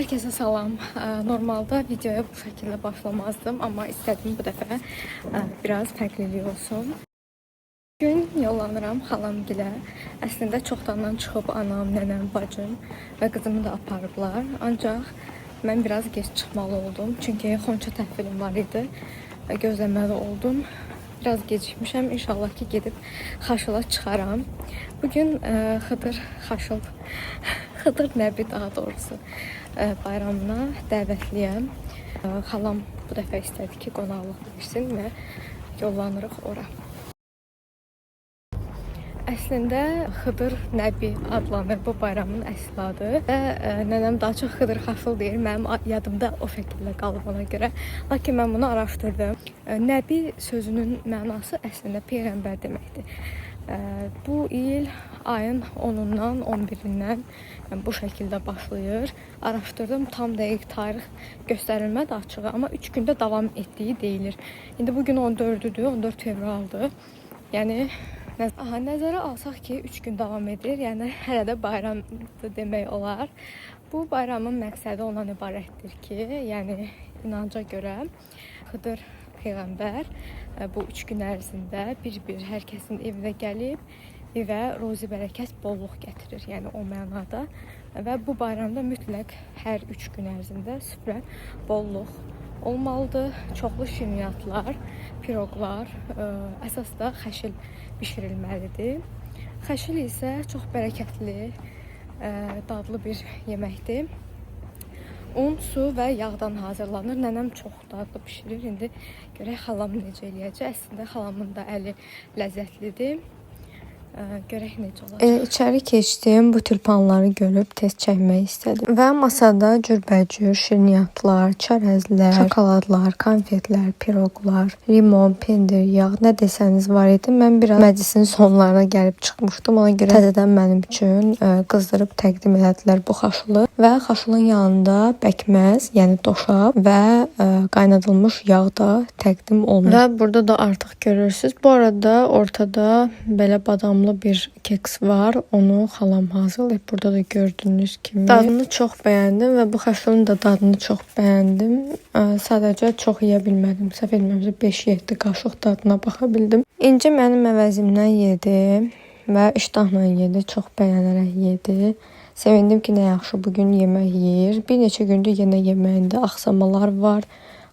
Herkese salam. Normalde videoya bu şekilde başlamazdım ama istedim bu dəfə biraz fərqlilik olsun. Bugün yollanıram xalamgilə. Əslində çoxdandan çıxıb anam, nənəm, bacım və qızımı da aparıblar. Ancaq mən biraz geç çıxmalı oldum. Çünki xonça təhvilim var idi. Gözləməli oldum. Biraz gecikmişəm. İnşallah ki gedib Xaşıla çıxaram. Bugün Xıdır Nəbi daha doğrusu bayramına dəvətliyəm. Xalam bu dəfə istədi ki qonaqlıq versin və yollanırıq ora. Əslində Xıdır Nəbi adlanır bu bayramın əsl adı və nənəm daha çox Xıdır Xaşıl deyir. Mənim yadımda o şəkildə qalıb ona görə. Lakin mən bunu araşdırdım. Nəbi sözünün mənası əslində peyğəmbər deməkdir. Bu il ayın 10-undan 11-dən bu şəkildə başlayır. Araşdırdım, tam dəqiq tarix göstərilmədi açığı, amma 3 gündə davam etdiyi deyilir. İndi bugün 14-dür, 14 fevraldır. Yəni nəzərə alsaq ki 3 gün davam edir, yəni hələ də bayramdır demək olar. Bu bayramın məqsədi ondan ibarətdir ki, yəni inanca görə Xıdır peyğəmbər bu 3 gün ərzində bir-bir hər kəsin evinə gəlib evə ruzi bərəkət, bolluq gətirir. Yəni o mənada və bu bayramda mütləq hər 3 gün ərzində süfrə bolluq olmalıdır. Çoxlu şirniyyatlar, piroqlar, əsas da xəşil bişirilməlidir. Xəşil isə çox bərəkətli, dadlı bir yeməkdir. Un, su və yağdan hazırlanır. Nənəm çox dadlı bişirir. İndi görək xalam necə eləyəcək. Əslində xalamın da əli ləzzətlidir. Görək necə olacaq. İçəri keçdim, bu tülpanları görüb test çəkmək istədim. Və masada cürbəcür şirniyyatlar, çərəzlər, şokoladlar, konfetlər, piroqlar, limon, pendir, yağ, nə desəniz var idi. Mən biraz məclisin sonlarına gəlib çıxmışdım. Ona görə təzədən mənim üçün qızdırıb təqdim elədilər bu xaşılı. Və xaşılın yanında bəkməz, yəni doşab və qaynadılmış yağ da təqdim olunur. Və burada da artıq görürsünüz. Bu arada ortada belə badamlı bir keks var. Onu xalam hazırlayıb. Burada da gördüyünüz kimi. Dadını çox bəyəndim və bu xaşılın da dadını çox bəyəndim. Sadəcə çox yeyə bilmədim. Səhv etmirəmsə 5-7 qaşıq dadına baxa bildim. İnci mənim əvəzimdən yedi və iştahla yedi. Çox bəyənərək yedi. Sevindim ki, nə yaxşı bugün yemək yeyir. Bir neçə gündür yenə yeməyində axsamalar var.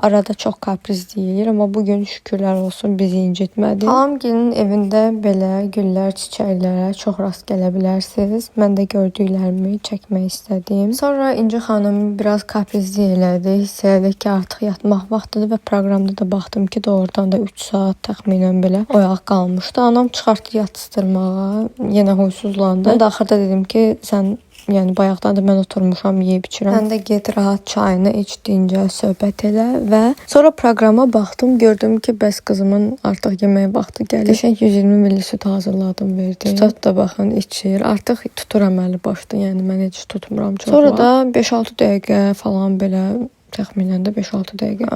Arada çox kapriz deyir, amma bugün şükürlər olsun bizi incitmədi. Xalamgilin evində belə güllər, çiçəklərə çox rast gələ bilərsiniz. Mən də gördüklərimi çəkmək istədim. Sonra İnci xanım biraz kaprizli elədi. Hiss elədi ki, artıq yatmaq vaxtıdır və proqramda da baxdım ki, doğrudan da 3 saat təxminən belə oyaq qalmışdı. Anam çıxartdı yatıstırmağa, yenə huysuzlandı. Mən də axırda dedim ki, sən yəni bayaqdan da mən oturmuşam, yeyib içirəm. Sən də get rahat çayını iç, dincəl, söhbət elə və sonra proqrama baxdım, gördüm ki, bəs qızımın artıq yemək vaxtı gəlir. Qəşəng 120 ml süt hazırladım, verdim. Süt da baxın içir. Artıq tutur əməli başda, yəni mən heç tutmuram çox. Sonra da 5-6 dəqiqə falan belə təxminən də 5-6 dəqiqə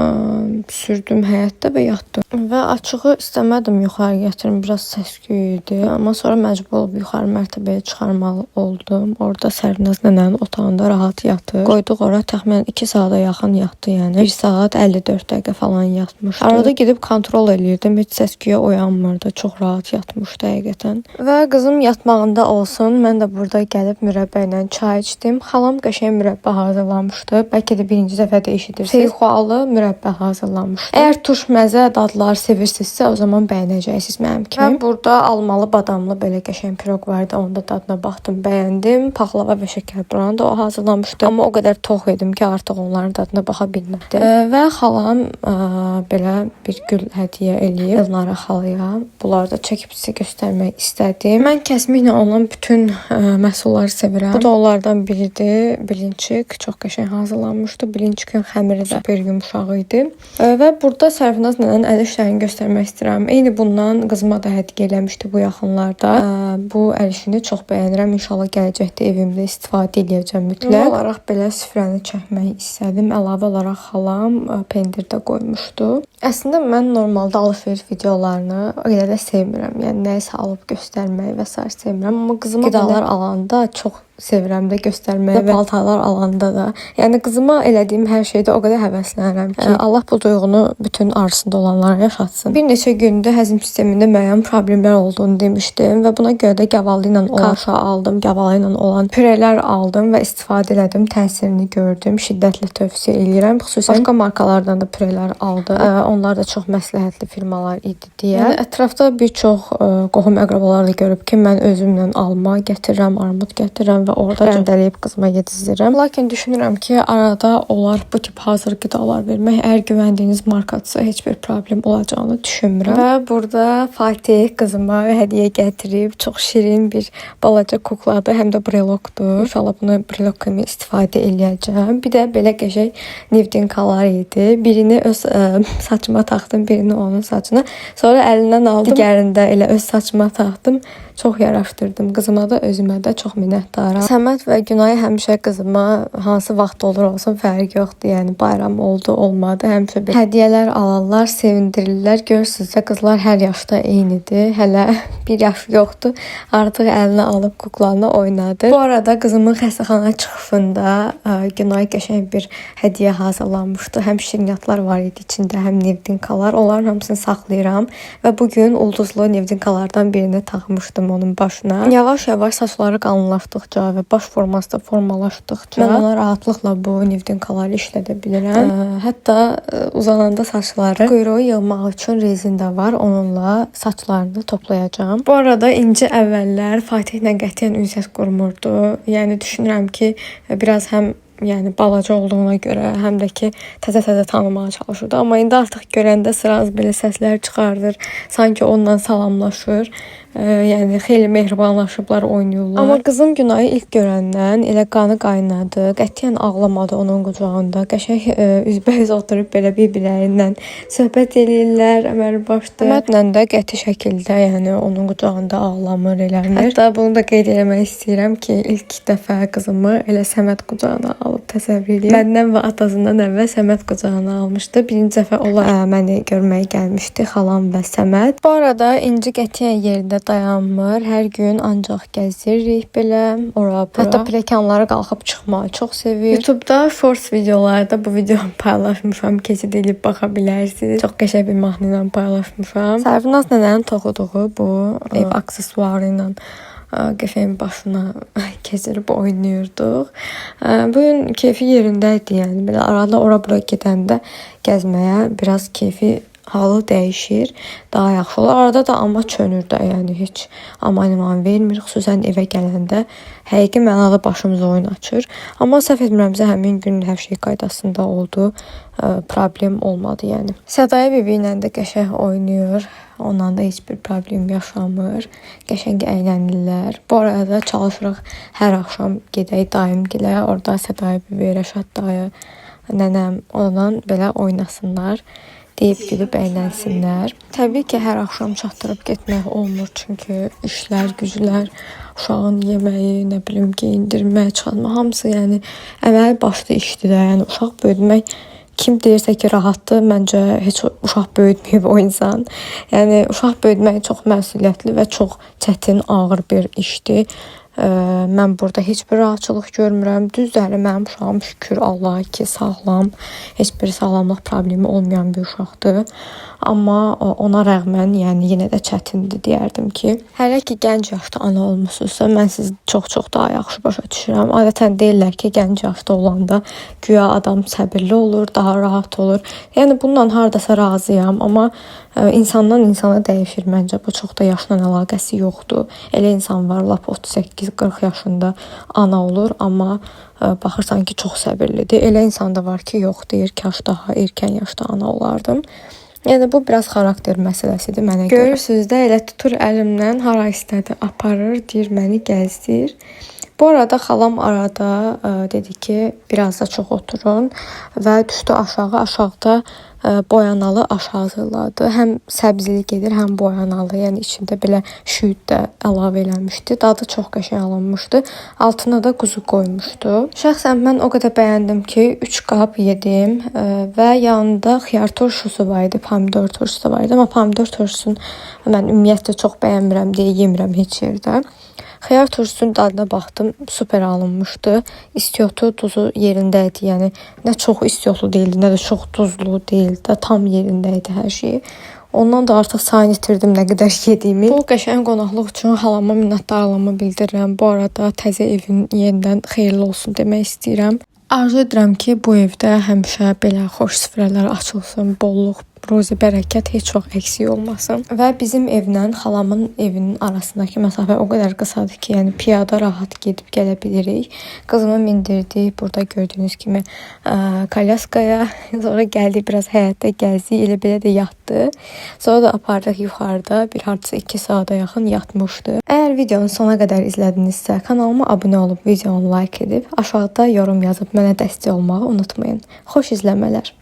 sürdüm həyətdə və yatdım. Və açığı istəmədim yuxarı gətirim, biraz səs-küy idi. Amma sonra məcbur olub yuxarı mərtəbəyə çıxarmalı oldum. Orada Sərvinaz nənənin otağında rahat yatır. Qoyduq ora, təxminən 2 saata yaxın yatdı, yəni 1 saat 54 dəqiqə falan yatmışdı. Arada gedib kontrol eləyirdim, heç səs-küyə oyanmırdı. Çox rahat yatmışdı həqiqətən. Və qızım yatmağında olsun, mən də burada gəlib mürəbbə ilə çay içdim. Xalam qəşəng mürəbbə hazırlamışdı. Bəlkə də birinci dəfə eşidirsiniz. Seyxualı mürəbbə hazırlamışdım. Əgər turş məzə dadlar sevirsinizsə, o zaman bəyənəcəksiniz mənim kimi. Və burada almalı, badamlı belə qəşəng piroq vardı. Onda dadına baxdım, bəyəndim. Paxlava və şəkərburanı da o hazırlamışdı. Amma o qədər tox idim ki, artıq onların dadına baxa bilmədim. Və xalam belə bir gül hədiyyə eləyib Elnara xalaya. Bunları da çəkib sizə göstərmək istədim. Mən kəsmiklə olan bütün məhsulları sevirəm. Bu da onlardan biridir. Bilinçik çox qəşəng hazırlanmışdı. Bilinçik xəmiri də super yumşaq idi. Və burada Sərvinaz nənənin əl işlərini göstərmək istəyirəm. Eyni bundan qızıma da hədiyyə eləmişdi bu yaxınlarda. Bu əl işini çox bəyənirəm. İnşallah gələcəkdə evimdə istifadə edəcəm mütləq. Olaraq belə süfrəni çəkmək istədim. Əlavə olaraq xalam pendir də qoymuşdu. Əslində mən normalda alış-veriş videolarını elə də sevmirəm. Yəni nəyisə alıb göstərməyi və s. sevmirəm. Amma qızıma qidalar alanda çox sevirəm də göstərməyə və paltarlar alanda da. Yəni qızıma elədiyim hər şeydə o qədər həvəslənirəm ki, Allah bu duyğunu bütün arzusunda olanlara yaşatsın. Bir neçə gündür həzm sistemində müəyyən problemlər olduğunu demişdim və buna görə də gavalı ilə qarşı aldım, gavalı ilə olan pürelər aldım və istifadə elədim. Təsirini gördüm. Şiddətlə tövsiyə edirəm. Xüsusən başqa markalardan da pürelər aldım. Onlar da çox məsləhətli firmalar idi deyə. Yəni ətrafda bir çox qohum əqrabalar da görüb ki, mən özümlə alma gətirirəm, armud gətirirəm və orada rəndələyib qızıma yedizdirirəm. Lakin düşünürəm ki, arada olar bu tip hazır qidalar vermək. Əgər güvəndiyiniz markadırsa heç bir problem olacağını düşünmürəm. Və burada Fatih qızıma hədiyyə gətirib. Çox şirin bir balaca kukladır, həm də brelokdur. İnşallah bunu brelok kimi istifadə eləyəcəm. Bir də belə qəşəng nivdinkalar idi. Birini öz saçıma taxdım, birini onun saçına. Sonra əlindən aldım, digərini də elə öz saçıma taxdım. Çox yaraşdırdım qızıma da, özümə də çox minnətdaram. Səməd və Günay həmişə qızıma hansı vaxt olur olsun fərqi yoxdur. Yəni bayram oldu, olmadı, həmişə bir hədiyyələr alarlar, sevindirirlər. Görürsünüzsə qızlar hər yaşda eynidir. Hələ bir yaş yoxdur. Artıq əlinə alıb kuklanı oynadı. Bu arada qızımın xəstəxana çıxışında Günay qəşəng bir hədiyyə hazırlanmışdı. Həm şirniyyatlar var idi içində, həm nevdinkalar. Onların hamısını saxlayıram və bugün ulduzlu nevdinkalardan birini taxmışdım onun başına. Yavaş-yavaş saçları qalınlaşdıqca və baş forması da formalaşdıqca mən ona rahatlıqla bu nevdinkaları işlədə bilirəm. Hətta uzananda saçları quyruğu yığmaq üçün rezin də var. Onunla saçlarını toplayacağam. Bu arada İnci əvvəllər Fatihlə qətiyyən ünsiyyət qurmurdu. Yəni düşünürəm ki, biraz həm balaca olduğuna görə, həm də ki təzə-təzə tanımaya çalışırdı. Amma indi artıq görəndə sıraz belə səslər çıxardır. Sanki onunla salamlaşır. Yəni xeyli mehribanlaşıblar, oynayırlar. Amma qızım Günayı ilk görəndən elə qanı qaynadı. Qətiyyən ağlamadı onun qucağında. Qəşəng üzbəüz oturub belə bir-birlərindən söhbət eləyirlər, əməl başda. Səmədlə də qəti şəkildə, yəni onun qucağında ağlamır, eləmir. Hətta bunu da qeyd etmək istəyirəm ki, ilk dəfə qızımı elə Səməd qucağına alıb təsəvvür edin. Məndən və atasından əvvəl Səməd qucağına almışdı. Birinci dəfə onlar məni görməyə gəlmişdi, xalam və Səməd. Bu arada İnci qətiyyən yerində dayanmır. Hər gün ancaq gəziririk belə, ora-bura. Hətta pilləkənlərə qalxıb çıxmağı çox sevir. YouTube'da shorts videolarda bu videonu paylaşmışam. Keçid edib baxa bilərsiniz. Çox qəşəng bir mahnı ilə paylaşmışam. Sərvinaz nənənin toxuduğu bu ev aksesuarı ilə qəşəng başına keçirib oynayırdıq. Bugün keyfi yerində idi, yəni belə arada ora-bura gedəndə gəzməyə biraz keyfi halı dəyişir, daha yaxşı olur. Arada da amma çönür də, yəni heç aman vermir. Xüsusən evə gələndə həqiqi mənada başımıza oyun açır. Amma səhv etmirəmsə həmin gün hər şey qaydasında oldu. Problem olmadı yəni. Sədaya bibi ilə də qəşəng oynayır. Ondan da heç bir problem yaşamır. Qəşəng əylənirlər. Bu arada çalışırıq hər axşam gedək dayımgilə. Orada Sədaya bibi, Rəşad dayı, nənəm ondan belə oynasınlar. Deyib gülüb əylənsinlər. Təbii ki, hər axşam çatdırıb getmək olmur. Çünki işlər, güclər, uşağın yeməyi, nə bilim geyindirmək, çıxartmaq hamısı yəni əməli başlı işdir də. Yəni uşaq böyütmək kim deyirsə ki rahatdır, məncə heç uşaq böyütməyib o insan. Yəni uşaq böyütmək çox məsuliyyətli və çox çətin, ağır bir işdir. Mən burada heç bir rahatçılıq görmürəm. Düzdür, mənim uşağım şükür Allaha ki sağlam, heç bir sağlamlıq problemi olmayan bir uşaqdır. Amma ona rəğmən, yəni yenə də çətindir deyərdim ki. Hələ ki gənc yaşda ana olmusunuzsa, mən sizi çox daha yaxşı başa düşürəm. Adətən deyirlər ki, gənc yaşda olanda güya adam səbirli olur, daha rahat olur. Yəni bununla hardasa razıyam, amma insandan insana dəyişir məncə. Bu çox da yaşla əlaqəsi yoxdur. Elə insan var, lap 38-40 yaşında ana olur, amma baxırsan ki, çox səbirlidir. Elə insan da var ki, yox deyir, kaş daha erkən yaşda ana olardım. Yəni bu biraz xarakter məsələsidir mənə görə. Görürsünüz də, elə tutur əlimdən hara istədi aparır, deyir məni gəzdir. Bu arada xalam arada dedi ki, biraz da çox oturun və düşdü aşağı. Aşağıda boyanalı aş hazırladı. Həm səbzili gedir, həm boyanalı. Yəni içində belə şüyüd də əlavə eləmişdi. Dadı çox qəşəng alınmışdı. Altına da quzu qoymuşdu. Şəxsən mən o qədər bəyəndim ki, 3 qab yedim və yanında xiyar turşusu var idi, pomidor turşusu var idi. Amma pomidor turşusunu mən ümumiyyətlə çox bəyənmirəm deyə yemirəm heç yerdə. Xiyar turşusunun dadına baxdım, super alınmışdı. İstiyotu, tuzu yerində idi. Yəni nə çox istiyotlu değildi, nə də çox duzlu değildi. Tam yerində idi hər şey. Ondan da artıq sayını itirdim nə qədər yediyimi. Bu qəşəng qonaqlıq üçün halama minnətdarlığımı bildirirəm. Bu arada təzə evin yenidən xeyirli olsun demək istəyirəm. Arzu edirəm ki, bu evdə həmişə belə xoş süfrələr açılsın, bolluq, ruzi, bərəkət heç vaxt əksik olmasın. Və bizim evlə xalamın evinin arasındakı məsafə o qədər qısadır ki, yəni piyada rahat gedib gələ bilirik. Qızımı mindirdik burada gördüyünüz kimi kolyaskaya. Sonra gəldik, biraz həyətdə gəzdik, elə belə də yatdı. Sonra da apardıq yuxarıda, bir hardasa 2 saata yaxın yatmışdı. Əgər videonun sona qədər izlədinizsə, kanalıma abunə olub, videonu like edib, aşağıda yorum yazıb mənə dəstək olmağı unutmayın. Xoş izləmələr.